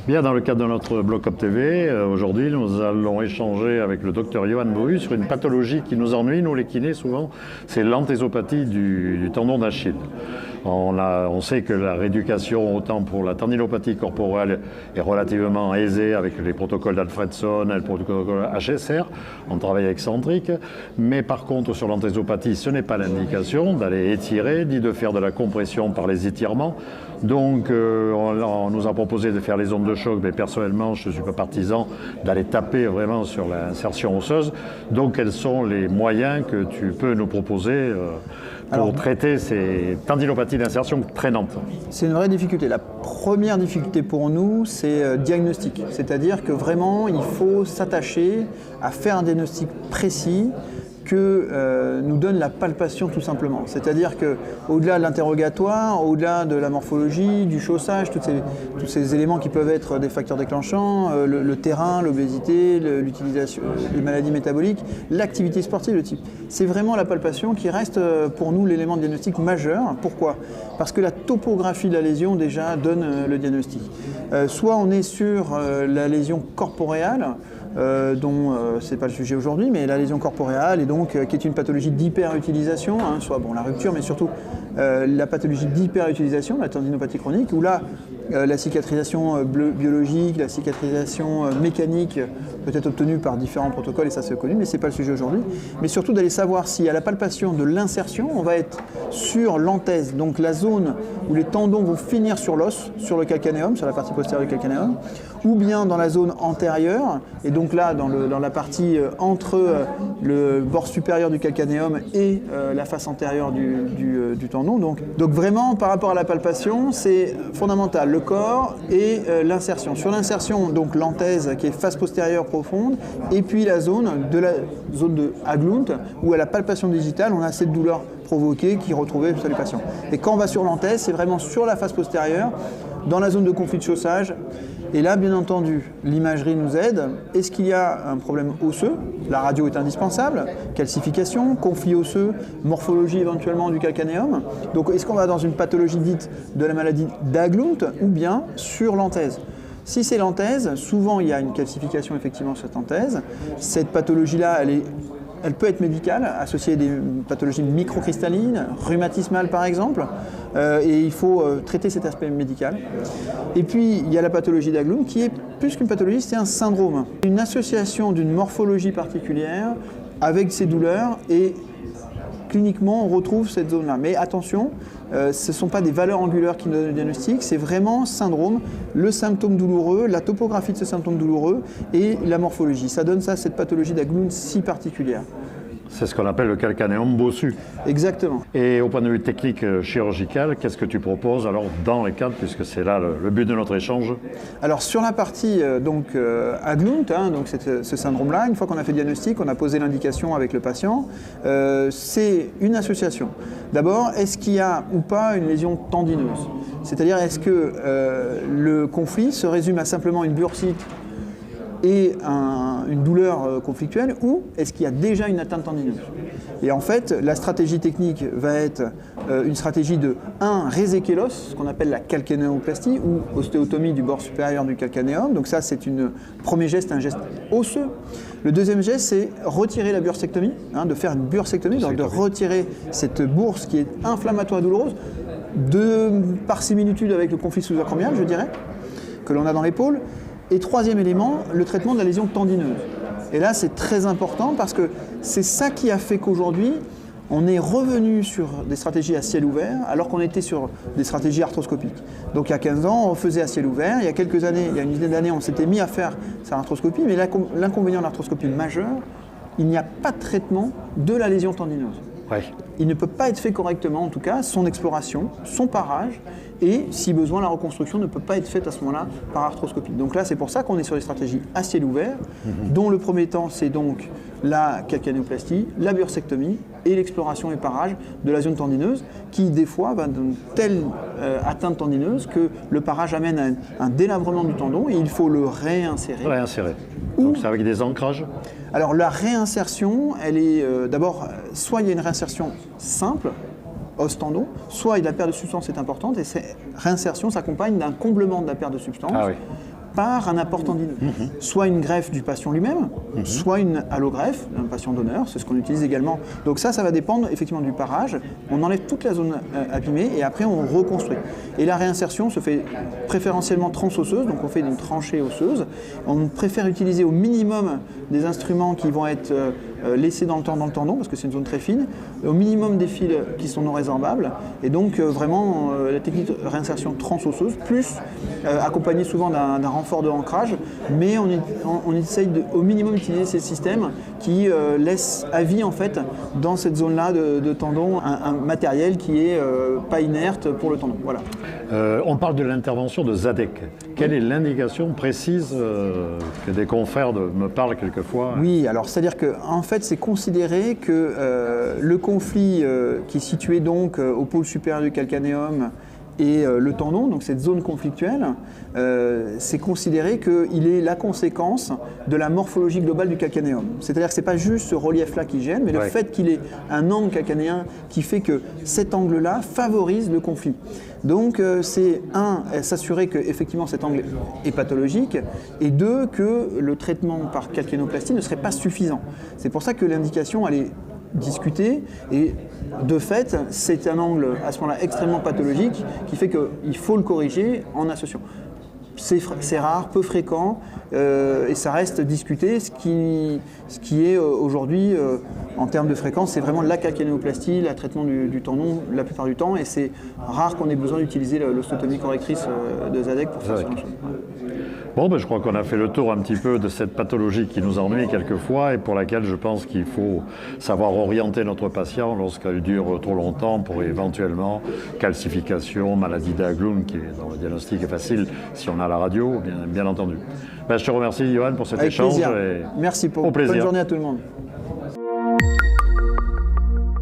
Bien, dans le cadre de notre Bloc-Up TV, aujourd'hui, nous allons échanger avec le docteur Johan Bohu sur une pathologie qui nous ennuie, nous les kinés souvent, c'est l'anthésopathie du tendon d'Achille. On sait que la rééducation, autant pour la tendinopathie corporelle, est relativement aisée avec les protocoles d'Alfredson et le protocole HSR, on travaille avec Centric, mais par contre sur l'anthésopathie, ce n'est pas l'indication d'aller étirer, ni de faire de la compression par les étirements. Donc on nous a proposé de faire les ondes de choc, mais personnellement je ne suis pas partisan d'aller taper vraiment sur l'insertion osseuse. Donc quels sont les moyens que tu peux nous proposer pour traiter ces tendinopathies d'insertion traînantes? C'est une vraie difficulté. La première difficulté pour nous, c'est diagnostic. C'est-à-dire que vraiment, il faut s'attacher à faire un diagnostic précis que nous donne la palpation tout simplement. C'est-à-dire qu'au-delà de l'interrogatoire, au-delà de la morphologie, du chaussage, tous ces éléments qui peuvent être des facteurs déclenchants, le terrain, l'obésité, l'utilisation, les maladies métaboliques, l'activité sportive, le type. C'est vraiment la palpation qui reste pour nous l'élément de diagnostic majeur. Pourquoi? Parce que la topographie de la lésion déjà donne le diagnostic. Soit on est sur la lésion corporéale, dont c'est pas le sujet aujourd'hui, mais la lésion corporéale et donc qui est une pathologie d'hyperutilisation, soit la rupture, mais surtout la pathologie d'hyperutilisation, la tendinopathie chronique, où là la cicatrisation biologique, la cicatrisation mécanique peut être obtenue par différents protocoles et ça c'est connu, mais c'est pas le sujet aujourd'hui. Mais surtout d'aller savoir si à la palpation de l'insertion, on va être sur l'anthèse, donc la zone où les tendons vont finir sur l'os, sur le calcanéum, sur la partie postérieure du calcanéum, ou bien dans la zone antérieure, et donc là dans la partie entre le bord supérieur du calcanéum et la face antérieure du tendon. Donc vraiment par rapport à la palpation, c'est fondamental, le corps et l'insertion. Sur l'insertion, donc l'anthèse qui est face postérieure profonde, et puis la zone de Haglund, où à la palpation digitale, on a cette douleur provoquée qui est retrouvée chez les patients. Et quand on va sur l'anthèse, c'est vraiment sur la face postérieure, dans la zone de conflit de chaussage. Et là, bien entendu, l'imagerie nous aide. Est-ce qu'il y a un problème osseux? La radio est indispensable. Calcification, conflit osseux, morphologie éventuellement du calcanéum. Donc, est-ce qu'on va dans une pathologie dite de la maladie d'Haglund ou bien sur l'anthèse? Si c'est l'anthèse, souvent il y a une calcification effectivement sur cette anthèse. Cette pathologie-là, elle peut être médicale, associée à des pathologies microcristallines, rhumatismales par exemple, et il faut traiter cet aspect médical. Et puis il y a la pathologie d'Haglund qui est plus qu'une pathologie, c'est un syndrome. Une association d'une morphologie particulière avec ces douleurs et cliniquement on retrouve cette zone-là. Mais attention, ce ne sont pas des valeurs angulaires qui nous donnent le diagnostic, c'est vraiment syndrome, le symptôme douloureux, la topographie de ce symptôme douloureux et la morphologie. Ça donne ça, cette pathologie d'Haglund si particulière. C'est ce qu'on appelle le calcanéum bossu. Exactement. Et au point de vue technique chirurgical, qu'est-ce que tu proposes alors dans les cadres, puisque c'est là le but de notre échange? Alors sur la partie Haglund, donc ce syndrome-là, une fois qu'on a fait le diagnostic, on a posé l'indication avec le patient, c'est une association. D'abord, est-ce qu'il y a ou pas une lésion tendineuse? C'est-à-dire, est-ce que le conflit se résume à simplement une bursite et une douleur conflictuelle, ou est-ce qu'il y a déjà une atteinte tendineuse? Et en fait, la stratégie technique va être une stratégie de réséquer l'os, ce qu'on appelle la calcanéoplastie ou ostéotomie du bord supérieur du calcanéum. Donc ça, c'est un premier geste, un geste osseux. Le deuxième geste, c'est retirer la bursectomie, de faire une bursectomie, donc de retirer cette bourse qui est inflammatoire et douloureuse, par similitude avec le conflit sous-acromial, je dirais, que l'on a dans l'épaule. Et troisième élément, le traitement de la lésion tendineuse. Et là, c'est très important parce que c'est ça qui a fait qu'aujourd'hui, on est revenu sur des stratégies à ciel ouvert alors qu'on était sur des stratégies arthroscopiques. Donc il y a 15 ans, on faisait à ciel ouvert. Il y a quelques années, il y a une dizaine d'années, on s'était mis à faire sa arthroscopie. Mais l'inconvénient de l'arthroscopie majeur, il n'y a pas de traitement de la lésion tendineuse. Ouais. Il ne peut pas être fait correctement, en tout cas, son exploration, son parage, et si besoin, la reconstruction ne peut pas être faite à ce moment-là par arthroscopie. Donc là, c'est pour ça qu'on est sur des stratégies à ciel ouvert, dont le premier temps, c'est donc la calcanéoplastie, la bursectomie et l'exploration et parage de la zone tendineuse, qui des fois va d'une telle atteinte tendineuse que le parage amène à un délabrement du tendon et il faut le réinsérer. Réinsérer. Donc c'est avec des ancrages? Alors la réinsertion, elle est d'abord, soit il y a une réinsertion simple, os-tendon, soit la perte de substance est importante et cette réinsertion s'accompagne d'un comblement de la perte de substance. Ah oui. par un apport tendineux. Soit une greffe du patient lui-même, soit une allogreffe d'un patient donneur, c'est ce qu'on utilise également. Donc ça va dépendre effectivement du parage. On enlève toute la zone abîmée et après on reconstruit. Et la réinsertion se fait préférentiellement transosseuse, donc on fait une tranchée osseuse. On préfère utiliser au minimum des instruments qui vont être laissés dans le tendon, parce que c'est une zone très fine, au minimum des fils qui sont non résorbables, et donc vraiment la technique de réinsertion transosseuse, plus accompagnée souvent d'un renfort de ancrage, mais on essaye au minimum d'utiliser ces systèmes qui laissent à vie en fait dans cette zone-là de tendon un matériel qui est pas inerte pour le tendon. Voilà. On parle de l'intervention de Zadek. Quelle est l'indication précise que des confrères me parlent quelquefois? Oui, alors c'est-à-dire que en fait c'est considéré que le conflit qui est situé donc au pôle supérieur du calcanéum et le tendon, donc cette zone conflictuelle, c'est considéré qu'il est la conséquence de la morphologie globale du calcanéum. C'est-à-dire que ce n'est pas juste ce relief-là qui gêne, mais le fait qu'il ait un angle calcanéen qui fait que cet angle-là favorise le conflit. Donc c'est s'assurer que effectivement cet angle est pathologique, et deux, que le traitement par calcanéoplastie ne serait pas suffisant. C'est pour ça que l'indication elle est discutée, et de fait c'est un angle à ce moment-là extrêmement pathologique qui fait qu'il faut le corriger en associant. C'est rare, peu fréquent, et ça reste discuté. Ce qui est aujourd'hui, en termes de fréquence, c'est vraiment la calcanéoplastie, le traitement du tendon la plupart du temps, et c'est rare qu'on ait besoin d'utiliser l'osteotomie correctrice de Zadek pour faire ce genre de choses. Bon, je crois qu'on a fait le tour un petit peu de cette pathologie qui nous ennuie quelquefois et pour laquelle je pense qu'il faut savoir orienter notre patient lorsqu'elle dure trop longtemps pour éventuellement calcification, maladie d'Aglund, dont le diagnostic est facile si on a la radio, bien entendu. Je te remercie, Johan, pour cet échange. Plaisir. Merci, bonne journée à tout le monde.